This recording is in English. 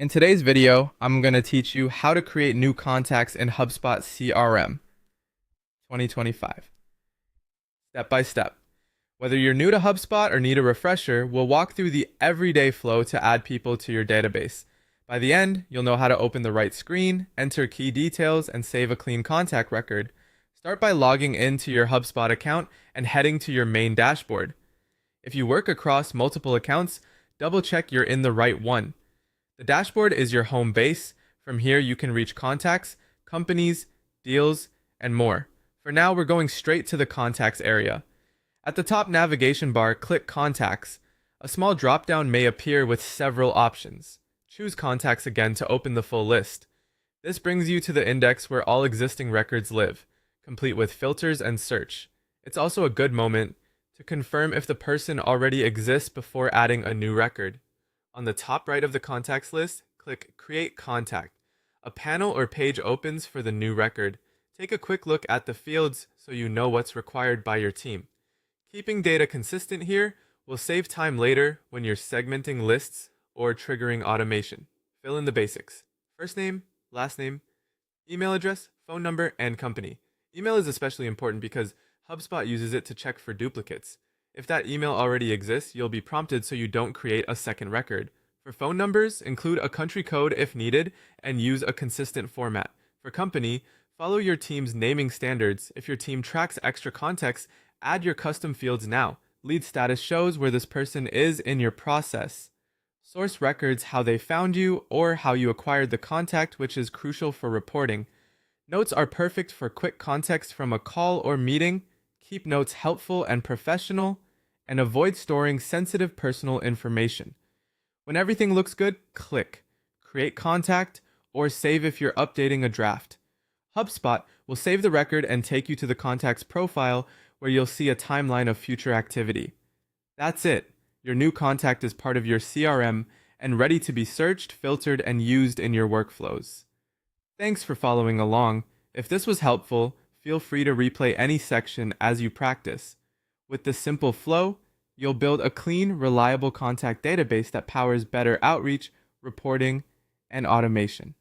In today's video, I'm going to teach you how to create new contacts in HubSpot CRM 2025. Step by step. Whether you're new to HubSpot or need a refresher, we'll walk through the everyday flow to add people to your database. By the end, you'll know how to open the right screen, enter key details, and save a clean contact record. Start by logging into your HubSpot account and heading to your main dashboard. If you work across multiple accounts, double check you're in the right one. The dashboard is your home base. From here, you can reach contacts, companies, deals, and more. For now, we're going straight to the contacts area. At the top navigation bar, click Contacts. A small drop-down may appear with several options. Choose Contacts again to open the full list. This brings you to the index where all existing records live, complete with filters and search. It's also a good moment to confirm if the person already exists before adding a new record. On the top right of the contacts list, click Create Contact. A panel or page opens for the new record. Take a quick look at the fields so you know what's required by your team. Keeping data consistent here will save time later when you're segmenting lists or triggering automation. Fill in the basics. First name, last name, email address, phone number, and company. Email is especially important because HubSpot uses it to check for duplicates. If that email already exists, you'll be prompted so you don't create a second record. For phone numbers, include a country code if needed and use a consistent format. For company, follow your team's naming standards. If your team tracks extra context, add your custom fields now. Lead status shows where this person is in your process. Source records how they found you or how you acquired the contact, which is crucial for reporting. Notes are perfect for quick context from a call or meeting. Keep notes helpful and professional, and avoid storing sensitive personal information. When everything looks good, click Create Contact or save if you're updating a draft. HubSpot will save the record and take you to the contact's profile where you'll see a timeline of future activity. That's it. Your new contact is part of your CRM and ready to be searched, filtered, and used in your workflows. Thanks for following along. If this was helpful, feel free to replay any section as you practice. With this simple flow, you'll build a clean, reliable contact database that powers better outreach, reporting, and automation.